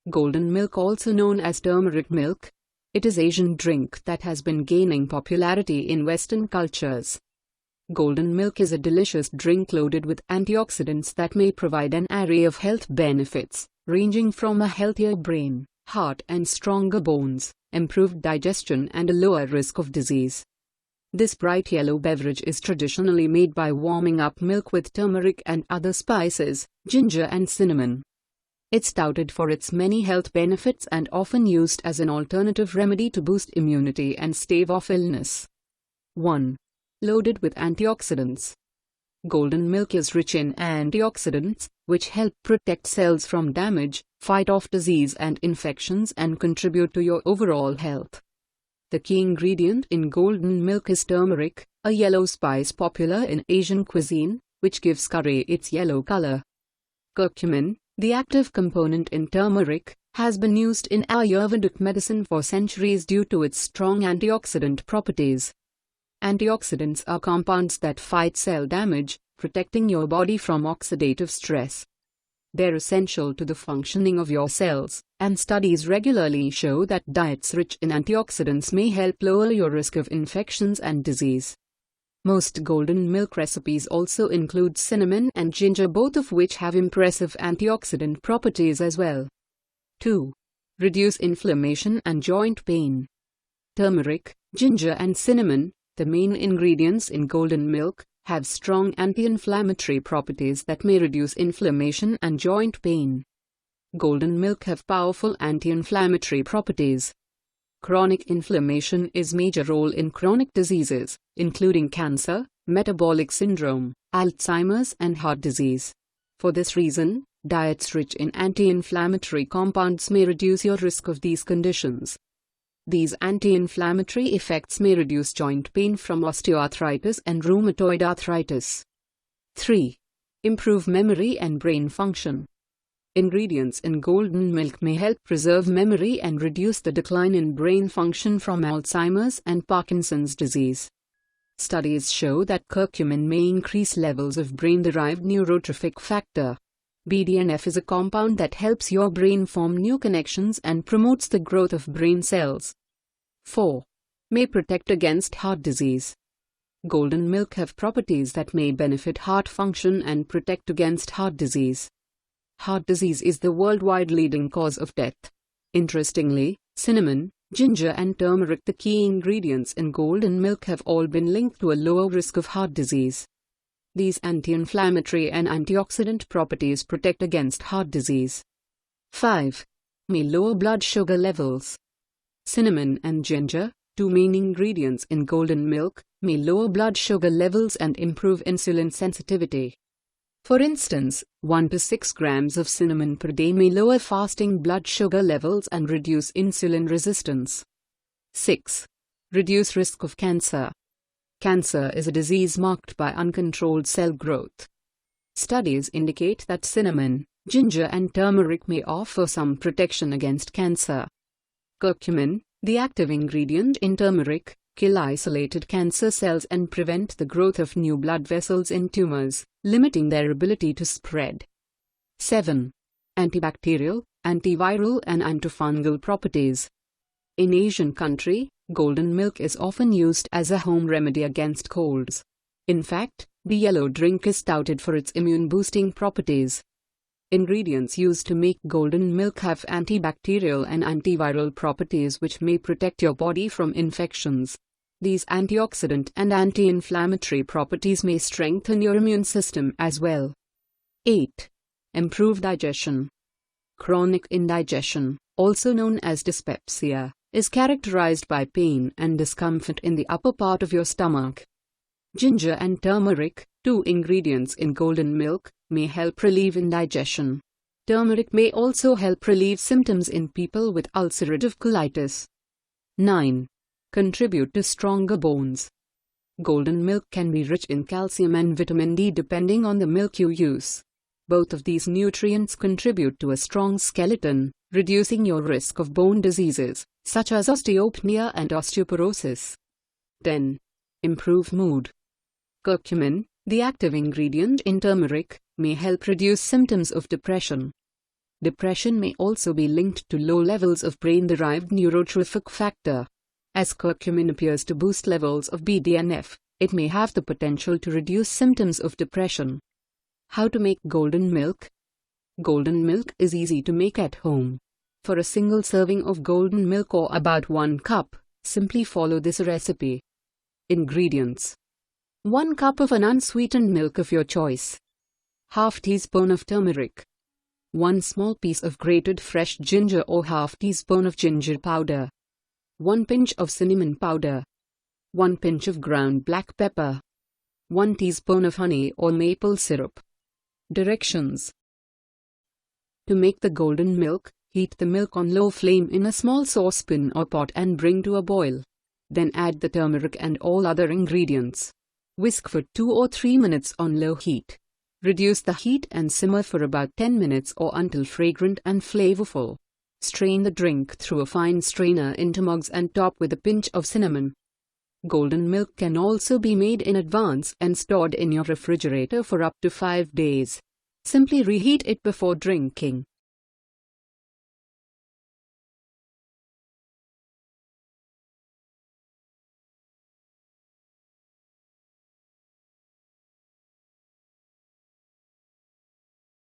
Golden milk, also known as turmeric milk. It is Asian drink that has been gaining popularity in Western cultures. Golden milk is a delicious drink loaded with antioxidants that may provide an array of health benefits, ranging from a healthier brain, heart and stronger bones, improved digestion and a lower risk of disease. This bright yellow beverage is traditionally made by warming up milk with turmeric and other spices, ginger and cinnamon. It's touted for its many health benefits and often used as an alternative remedy to boost immunity and stave off illness. 1. Loaded with antioxidants. Golden milk is rich in antioxidants, which help protect cells from damage, fight off disease and infections, and contribute to your overall health. The key ingredient in golden milk is turmeric, a yellow spice popular in Asian cuisine, which gives curry its yellow color. Curcumin, the active component in turmeric, has been used in Ayurvedic medicine for centuries due to its strong antioxidant properties. Antioxidants are compounds that fight cell damage, protecting your body from oxidative stress. They're essential to the functioning of your cells, and studies regularly show that diets rich in antioxidants may help lower your risk of infections and disease. Most golden milk recipes also include cinnamon and ginger, both of which have impressive antioxidant properties as well. 2. Reduce inflammation and joint pain. Turmeric, ginger and cinnamon, the main ingredients in golden milk, have strong anti-inflammatory properties that may reduce inflammation and joint pain. Golden milk have powerful anti-inflammatory properties. Chronic inflammation is a major role in chronic diseases, including cancer, metabolic syndrome, Alzheimer's and heart disease. For this reason, diets rich in anti-inflammatory compounds may reduce your risk of these conditions. These anti-inflammatory effects may reduce joint pain from osteoarthritis and rheumatoid arthritis. 3. Improve memory and brain function. Ingredients in golden milk may help preserve memory and reduce the decline in brain function from Alzheimer's and Parkinson's disease. Studies show that curcumin may increase levels of brain-derived neurotrophic factor. BDNF is a compound that helps your brain form new connections and promotes the growth of brain cells. 4. May protect against heart disease. Golden milk have properties that may benefit heart function and protect against heart disease. Heart disease is the worldwide leading cause of death. Interestingly, cinnamon, ginger and turmeric, the key ingredients in golden milk, have all been linked to a lower risk of heart disease. These anti-inflammatory and antioxidant properties protect against heart disease. 5. May lower blood sugar levels. Cinnamon and ginger, two main ingredients in golden milk, may lower blood sugar levels and improve insulin sensitivity. For instance, 1 to 6 grams of cinnamon per day may lower fasting blood sugar levels and reduce insulin resistance. 6. Reduce risk of cancer. Cancer is a disease marked by uncontrolled cell growth. Studies indicate that cinnamon, ginger and turmeric may offer some protection against cancer. Curcumin, the active ingredient in turmeric, kill isolated cancer cells and prevent the growth of new blood vessels in tumors, limiting their ability to spread. 7. Antibacterial, antiviral and antifungal properties. In Asian country, golden milk is often used as a home remedy against colds. In fact, the yellow drink is touted for its immune-boosting properties. Ingredients used to make golden milk have antibacterial and antiviral properties which may protect your body from infections. These antioxidant and anti-inflammatory properties may strengthen your immune system as well. 8. Improve digestion. Chronic indigestion, also known as dyspepsia, is characterized by pain and discomfort in the upper part of your stomach. Ginger and turmeric, two ingredients in golden milk, may help relieve indigestion. Turmeric may also help relieve symptoms in people with ulcerative colitis. 9. Contribute to stronger bones. Golden milk can be rich in calcium and vitamin D depending on the milk you use. Both of these nutrients contribute to a strong skeleton, reducing your risk of bone diseases, such as osteopenia and osteoporosis. 10. Improve mood. Curcumin, the active ingredient in turmeric, may help reduce symptoms of depression. Depression may also be linked to low levels of brain-derived neurotrophic factor. As curcumin appears to boost levels of BDNF, it may have the potential to reduce symptoms of depression. How to make golden milk? Golden milk is easy to make at home. For a single serving of golden milk or about 1 cup, simply follow this recipe. Ingredients: 1 cup of an unsweetened milk of your choice. Half teaspoon of turmeric. 1 small piece of grated fresh ginger or half teaspoon of ginger powder. 1 pinch of cinnamon powder. 1 pinch of ground black pepper. 1 teaspoon of honey or maple syrup. Directions: to make the golden milk, heat the milk on low flame in a small saucepan or pot and bring to a boil. Then add the turmeric and all other ingredients. Whisk for 2 or 3 minutes on low heat. Reduce the heat and simmer for about 10 minutes or until fragrant and flavorful. Strain the drink through a fine strainer into mugs and top with a pinch of cinnamon. Golden milk can also be made in advance and stored in your refrigerator for up to 5 days. Simply reheat it before drinking.